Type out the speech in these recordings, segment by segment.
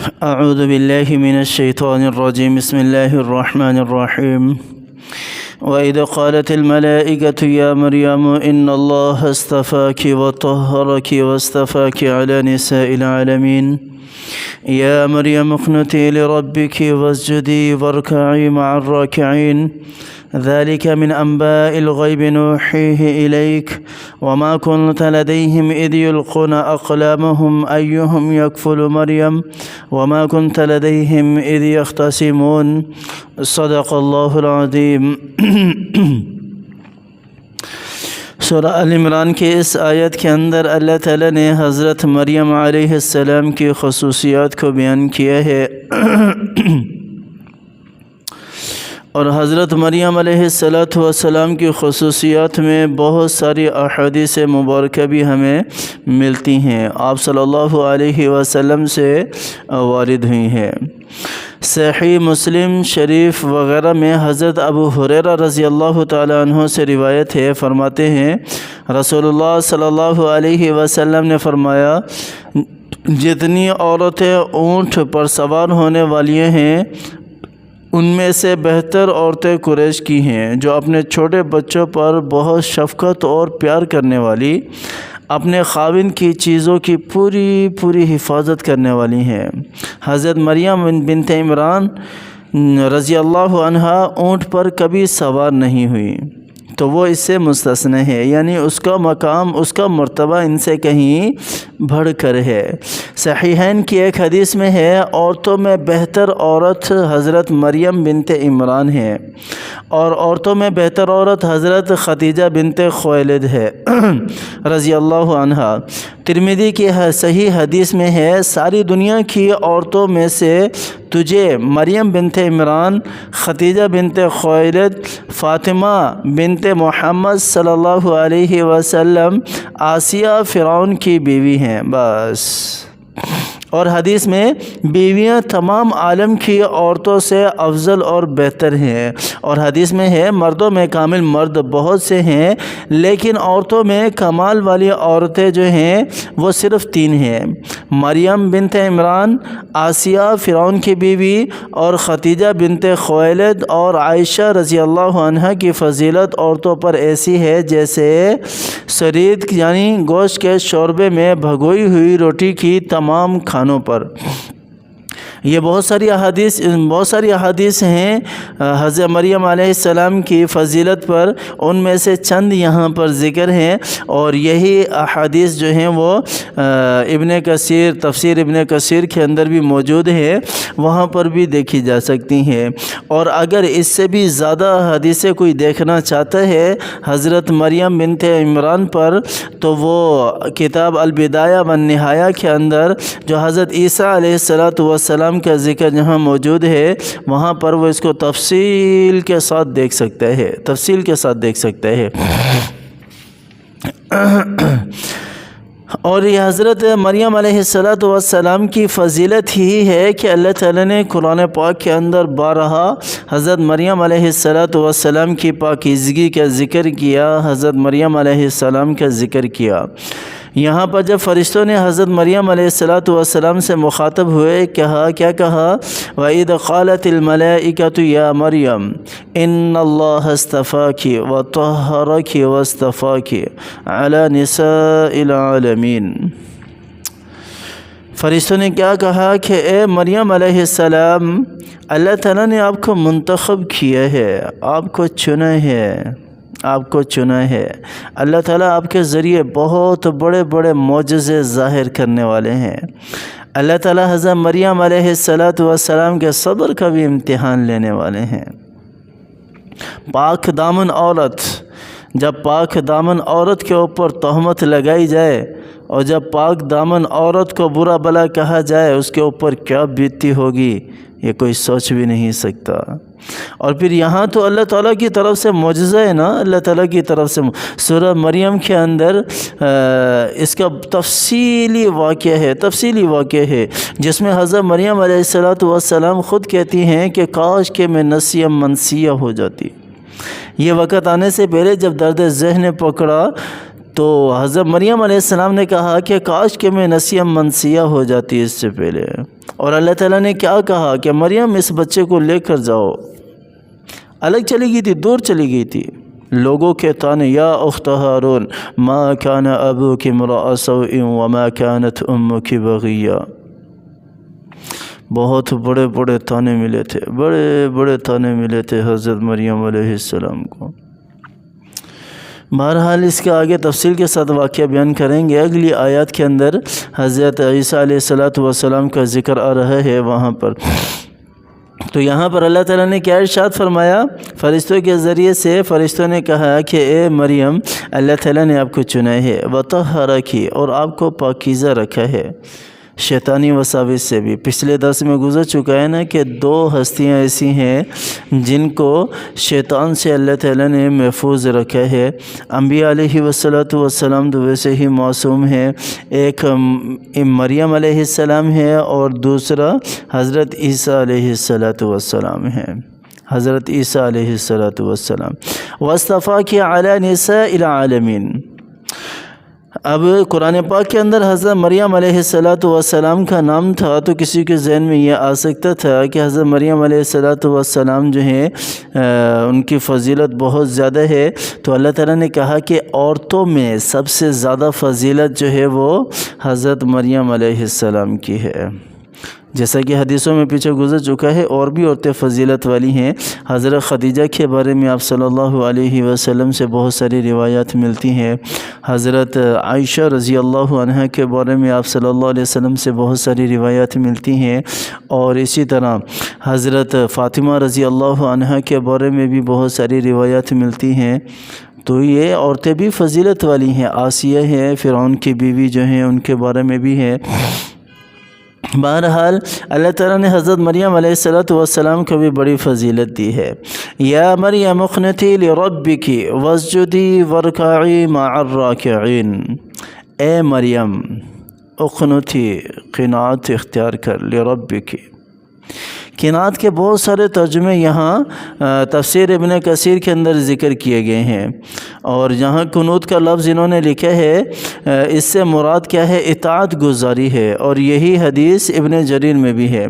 اعوذ باللہ من الشیطان الرجیم بسم اللہ الرحمن الرحیم وَإِذْ قَالَتِ الْمَلَائِكَةُ يَا مَرْيَمُ إِنَّ اللَّهَ اصْطَفَاكِ وَطَهَّرَكِ وَاصْطَفَاكِ عَلَى نِسَاءِ الْعَالَمِينَ يَا مَرْيَمُ اقْنُتِي لِرَبِّكِ وَاسْجُدِي وَارْكَعِي مَعَ الرَّاكِعِينَ ذلك من أنباء الغيب نوحيه إليك وما كنت لديهم إذ يلقون أقلامهم أيهم يكفل مريم وما كنت لديهم إذ يختصمون صدق الله العظيم۔ سورہ ال عمران کے اس آیت کے اندر اللہ تعالیٰ نے حضرت مریم علیہ السلام کی خصوصیات کو بیان کیا ہے اور حضرت مریم علیہ السلام کی خصوصیات میں بہت ساری احادیث مبارکہ بھی ہمیں ملتی ہیں، آپ صلی اللہ علیہ وسلم سے وارد ہوئی ہیں۔ صحیح مسلم شریف وغیرہ میں حضرت ابو ہریرہ رضی اللہ تعالیٰ عنہ سے روایت ہے، فرماتے ہیں رسول اللہ صلی اللہ علیہ وسلم نے فرمایا، جتنی عورتیں اونٹ پر سوار ہونے والی ہیں ان میں سے بہتر عورتیں قریش کی ہیں، جو اپنے چھوٹے بچوں پر بہت شفقت اور پیار کرنے والی، اپنے خاوند کی چیزوں کی پوری حفاظت کرنے والی ہیں۔ حضرت مریم بنت عمران رضی اللہ عنہا اونٹ پر کبھی سوار نہیں ہوئی، تو وہ اس سے مستثنی ہے، یعنی اس کا مقام، اس کا مرتبہ ان سے کہیں بڑھ کر ہے۔ صحیحین کی ایک حدیث میں ہے، عورتوں میں بہتر عورت حضرت مریم بنت عمران ہے اور عورتوں میں بہتر عورت حضرت خدیجہ بنت خویلد ہے رضی اللہ عنہا۔ ترمذی کی صحیح حدیث میں ہے، ساری دنیا کی عورتوں میں سے تجھے مریم بنت عمران، خدیجہ بنت خویلد، فاطمہ بنت محمد صلی اللہ علیہ وسلم، آسیہ فرعون کی بیوی ہیں بس۔ اور حدیث میں بیویاں تمام عالم کی عورتوں سے افضل اور بہتر ہیں، اور حدیث میں ہے مردوں میں کامل مرد بہت سے ہیں لیکن عورتوں میں کمال والی عورتیں جو ہیں وہ صرف 3 ہیں، مریم بنت عمران، آسیہ فرعون کی بیوی اور خدیجہ بنت خویلد اور عائشہ رضی اللہ عنہا کی فضیلت عورتوں پر ایسی ہے جیسے سرید یعنی گوشت کے شوربے میں بھگوئی ہوئی روٹی کی تمام کھانوں پر۔ یہ بہت ساری احادیث ہیں حضرت مریم علیہ السلام کی فضیلت پر، ان میں سے چند یہاں پر ذکر ہیں، اور یہی احادیث جو ہیں وہ تفسیر ابن کثیر کے اندر بھی موجود ہے، وہاں پر بھی دیکھی جا سکتی ہیں۔ اور اگر اس سے بھی زیادہ حدیثیں کوئی دیکھنا چاہتا ہے حضرت مریم بنت عمران پر، تو وہ کتاب البدایہ والنہایہ کے اندر جو حضرت عیسیٰ علیہ السلام کا ذکر جہاں موجود ہے وہاں پر وہ اس کو تفصیل کے ساتھ دیکھ سکتا ہے۔ اور یہ حضرت مریم علیہ السلام کی فضیلت ہی ہے کہ اللہ تعالیٰ نے قرآن پاک کے اندر بارہا حضرت مریم علیہ السلام کی پاکیزگی کا ذکر کیا، حضرت مریم علیہ السلام کا ذکر کیا۔ یہاں پر جب فرشتوں نے حضرت مریم علیہ السلام سے مخاطب ہوئے، کیا کہا؟ وَإِذْ قَالَتِ الْمَلَائِكَةُ يَا مَرْيَمُ إِنَّ اللَّهَ اصْطَفَاكِ وَطَهَّرَكِ وَاصْطَفَاكِ عَلَى نِسَاءِ الْعَالَمِينَ۔ فرشتوں نے کیا کہا کہ اے مریم علیہ السلام، اللہ تعالیٰ نے آپ کو منتخب کیا ہے، آپ کو چنا ہے۔ اللہ تعالیٰ آپ کے ذریعے بہت بڑے معجزے ظاہر کرنے والے ہیں۔ اللہ تعالیٰ حضرت مریم علیہ السلام کے صبر کا بھی امتحان لینے والے ہیں۔ پاک دامن عورت، جب پاک دامن عورت کے اوپر تہمت لگائی جائے اور جب پاک دامن عورت کو برا بھلا کہا جائے، اس کے اوپر کیا بیتتی ہوگی یہ کوئی سوچ بھی نہیں سکتا۔ اور پھر یہاں تو اللہ تعالیٰ کی طرف سے معجزہ ہے نا، اللہ تعالیٰ کی طرف سے سورہ مریم کے اندر اس کا تفصیلی واقعہ ہے جس میں حضرت مریم علیہ السلام خود کہتی ہیں کہ کاش کہ میں نسیہ منسیہ ہو جاتی۔ یہ وقت آنے سے پہلے جب درد ذہن پکڑا تو حضرت مریم علیہ السلام نے کہا کہ کاش کہ میں نسیہ منسیہ ہو جاتی اس سے پہلے، اور اللہ تعالیٰ نے کیا کہا کہ مریم اس بچے کو لے کر جاؤ۔ الگ چلی گئی تھی، دور چلی گئی تھی، لوگوں کے تانے، یا اخت ہارون ما کان ابوک امرأ سوء وما کانت امک بغیہ، بہت بڑے بڑے تانے ملے تھے، بڑے بڑے تانے ملے تھے حضرت مریم علیہ السلام کو۔ بہرحال اس کے آگے تفصیل کے ساتھ واقعہ بیان کریں گے۔ اگلی آیات کے اندر حضرت عیسیٰ علیہ السلام کا ذکر آ رہا ہے وہاں پر۔ تو یہاں پر اللہ تعالیٰ نے کیا ارشاد فرمایا؟ فرشتوں کے ذریعے سے فرشتوں نے کہا کہ اے مریم، اللہ تعالیٰ نے آپ کو چنا ہے، وطہرکی، اور آپ کو پاکیزہ رکھا ہے شیطانی وساوس سے بھی۔ پچھلے درس میں گزر چکا ہے نا کہ دو ہستیاں ایسی ہیں جن کو شیطان سے اللہ تعالیٰ نے محفوظ رکھا ہے۔ انبیاء علیہ والسلام تو ویسے ہی معصوم ہیں، ایک مریم علیہ السلام ہے اور دوسرا حضرت عیسیٰ علیہ السلام ہے، حضرت عیسیٰ علیہ السلام۔ واصطفاک علی نساء العالمین۔ اب قرآن پاک کے اندر حضرت مریم علیہ السلام کا نام تھا تو کسی کے ذہن میں یہ آ سکتا تھا کہ حضرت مریم علیہ السلام جو ہیں ان کی فضیلت بہت زیادہ ہے، تو اللہ تعالیٰ نے کہا کہ عورتوں میں سب سے زیادہ فضیلت جو ہے وہ حضرت مریم علیہ السلام کی ہے، جیسا کہ حدیثوں میں پیچھے گزر چکا ہے۔ اور بھی عورتیں فضیلت والی ہیں۔ حضرت خدیجہ کے بارے میں آپ صلی اللہ علیہ وسلم سے بہت ساری روایات ملتی ہیں۔ حضرت عائشہ رضی اللہ عنہ کے بارے میں آپ صلی اللہ علیہ وسلم سے بہت ساری روایات ملتی ہیں، اور اسی طرح حضرت فاطمہ رضی اللہ عنہ کے بارے میں بھی بہت ساری روایات ملتی ہیں۔ تو یہ عورتیں بھی فضیلت والی ہیں۔ آسیہ ہیں، فرعون کی بیوی جو ہیں، ان کے بارے میں بھی ہے۔ بہرحال اللہ تعالیٰ نے حضرت مریم علیہ السلام کو بھی بڑی فضیلت دی ہے۔ یا مریم اقنتی لربک واسجدی وارکعی مع الراکعین، اے مریم اقنتی، قناعت اختیار کر، لربک۔ قناعت کے بہت سارے ترجمے یہاں تفسیر ابن کثیر کے اندر ذکر کیے گئے ہیں، اور جہاں قنوت کا لفظ انہوں نے لکھا ہے اس سے مراد کیا ہے؟ اطاعت گزاری ہے، اور یہی حدیث ابن جریر میں بھی ہے،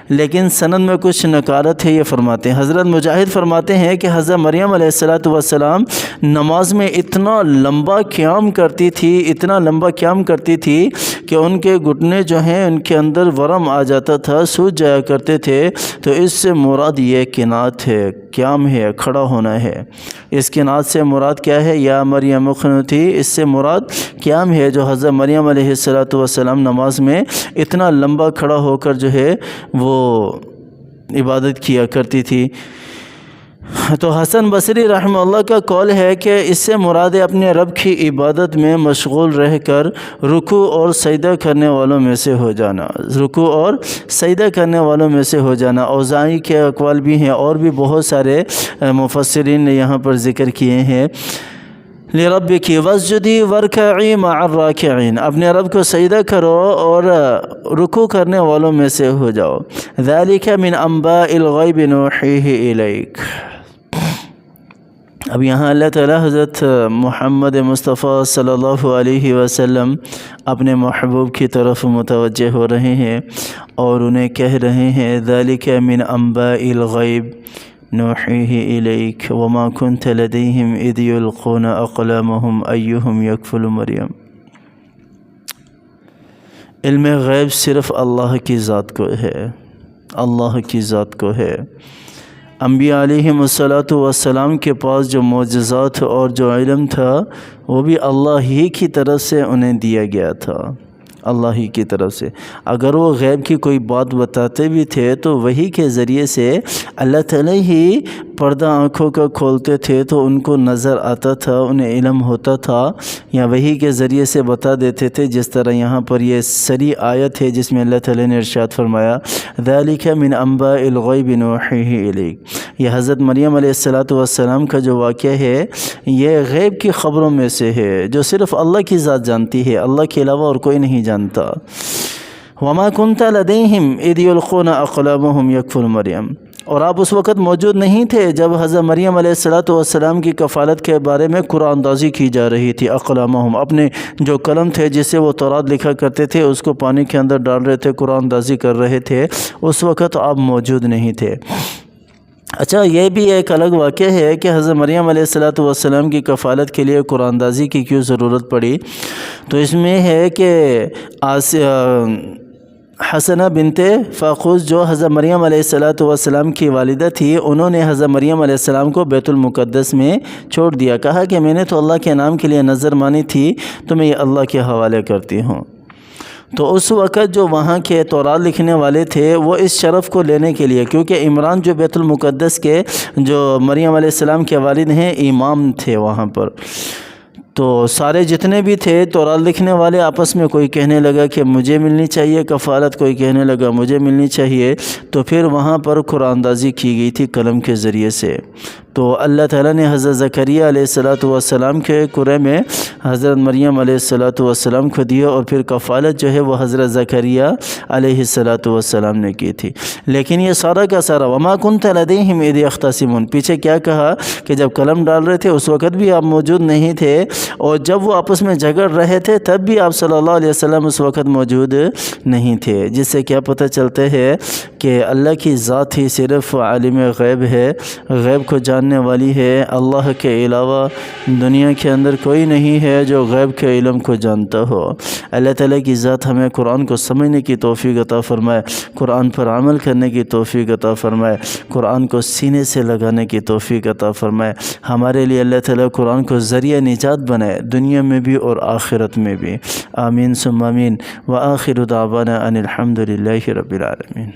لیکن سند میں کچھ نکارت ہے، یہ فرماتے ہیں۔ حضرت مجاہد فرماتے ہیں کہ حضرت مریم علیہ السلام نماز میں اتنا لمبا قیام کرتی تھی، اتنا لمبا قیام کرتی تھی کہ ان کے گھٹنے جو ہیں ان کے اندر ورم آ جاتا تھا، سوج جایا کرتے تھے۔ تو اس سے مراد یہ قناعت ہے، قیام ہے، کھڑا ہونا ہے۔ اس قناعت سے مراد کیا ہے؟ یا مریم اقنتی، اس سے مراد قیام ہے، جو حضرت مریم علیہ السلام نماز میں اتنا لمبا کھڑا ہو کر جو ہے وہ عبادت کیا کرتی تھی۔ تو حسن بصری رحمہ اللہ کا قول ہے کہ اس سے مراد اپنے رب کی عبادت میں مشغول رہ کر رکوع اور سجدہ کرنے والوں میں سے ہو جانا، رکوع اور سجدہ کرنے والوں میں سے ہو جانا۔ اوزاعی کے اقوال بھی ہیں، اور بھی بہت سارے مفسرین نے یہاں پر ذکر کیے ہیں۔ لربک واسجدی وارکعی مع الراکعین، اپنے رب کو سجدہ کرو اور رکوع کرنے والوں میں سے ہو جاؤ۔ ذالک من انباء الغیب نوحیہ الیک۔ اب یہاں اللہ تعالیٰ حضرت محمد مصطفیٰ صلی اللہ علیہ وسلم اپنے محبوب کی طرف متوجہ ہو رہے ہیں اور انہیں کہہ رہے ہیں ذالک من انباء الغیب نوحیہ الیک وما کنت لدیہم اذ یلقون اقلامہم ایہم یکفل مریم۔ علم غیب صرف اللہ کی ذات کو ہے، اللہ کی ذات کو ہے۔ انبیاء علیہم السلام کے پاس جو معجزات اور جو علم تھا وہ بھی اللہ ہی کی طرف سے انہیں دیا گیا تھا، اللہ ہی کی طرف سے۔ اگر وہ غیب کی کوئی بات بتاتے بھی تھے تو وحی کے ذریعے سے اللہ تعالیٰ ہی پردہ آنکھوں کا کھولتے تھے تو ان کو نظر آتا تھا، انہیں علم ہوتا تھا، یا وحی کے ذریعے سے بتا دیتے تھے، جس طرح یہاں پر یہ سری آیت ہے جس میں اللہ تعالیٰ نے ارشاد فرمایا ذالک من انباء الغیب نوحیہ الیک۔ یہ حضرت مریم علیہ السلام کا جو واقعہ ہے یہ غیب کی خبروں میں سے ہے جو صرف اللہ کی ذات جانتی ہے، اللہ کے علاوہ اور کوئی نہیں جانتا۔ وما کنت لدیہم اذ یلقون اقلامہم یکفل مریم۔ اور آپ اس وقت موجود نہیں تھے جب حضرت مریم علیہ السلام کی کفالت کے بارے میں قرآن اندازی کی جا رہی تھی۔ اقلامہم، اپنے جو قلم تھے جس سے وہ تورات لکھا کرتے تھے اس کو پانی کے اندر ڈال رہے تھے، قرآن اندازی کر رہے تھے، اس وقت آپ موجود نہیں تھے۔ اچھا، یہ بھی ایک الگ واقعہ ہے کہ حضرت مریم علیہ السلام کی کفالت کے لیے قرآن اندازی کی کیوں ضرورت پڑی۔ تو اس میں ہے کہ حسنہ بنت فاقوس جو حضرت مریم علیہ السلام کی والدہ تھی، انہوں نے حضرت مریم علیہ السلام کو بیت المقدس میں چھوڑ دیا، کہا کہ میں نے تو اللہ کے نام کے لیے نظر مانی تھی تو میں یہ اللہ کے حوالے کرتی ہوں۔ تو اس وقت جو وہاں کے تورات لکھنے والے تھے وہ اس شرف کو لینے کے لیے، کیونکہ عمران جو بیت المقدس کے جو مریم علیہ السلام کے والد ہیں امام تھے وہاں پر، تو سارے جتنے بھی تھے تورات لکھنے والے آپس میں کوئی کہنے لگا کہ مجھے ملنی چاہیے کفالت، کوئی کہنے لگا مجھے ملنی چاہیے، تو پھر وہاں پر قرآن اندازی کی گئی تھی قلم کے ذریعے سے۔ تو اللہ تعالیٰ نے حضرت زکریا علیہ السلام کے قرے میں حضرت مریم علیہ السلام کو دیا، اور پھر کفالت جو ہے وہ حضرت زکریا علیہ السلام نے کی تھی۔ لیکن یہ سارا کا سارا وما کنت لدیہم اذ یختصمون، پیچھے کیا کہا کہ جب قلم ڈال رہے تھے اس وقت بھی آپ موجود نہیں تھے، اور جب وہ آپس میں جھگڑ رہے تھے تب بھی آپ صلی اللہ علیہ وسلم اس وقت موجود نہیں تھے، جس سے کیا پتہ چلتا ہے کہ اللہ کی ذات ہی صرف عالم غیب ہے، غیب کو جاننے والی ہے۔ اللہ کے علاوہ دنیا کے اندر کوئی نہیں ہے جو غیب کے علم کو جانتا ہو۔ اللہ تعالیٰ کی ذات ہمیں قرآن کو سمجھنے کی توفیق عطا فرمائے، قرآن پر عمل کرنے کی توفیق عطا فرمائے، قرآن کو سینے سے لگانے کی توفیق عطا فرمائے۔ ہمارے لیے اللہ تعالیٰ قرآن کو ذریعہ نجات بنائے، دنیا میں بھی اور آخرت میں بھی۔ آمین ثم آمین۔ وآخر دعوانا ان الحمد للہ رب العالمین۔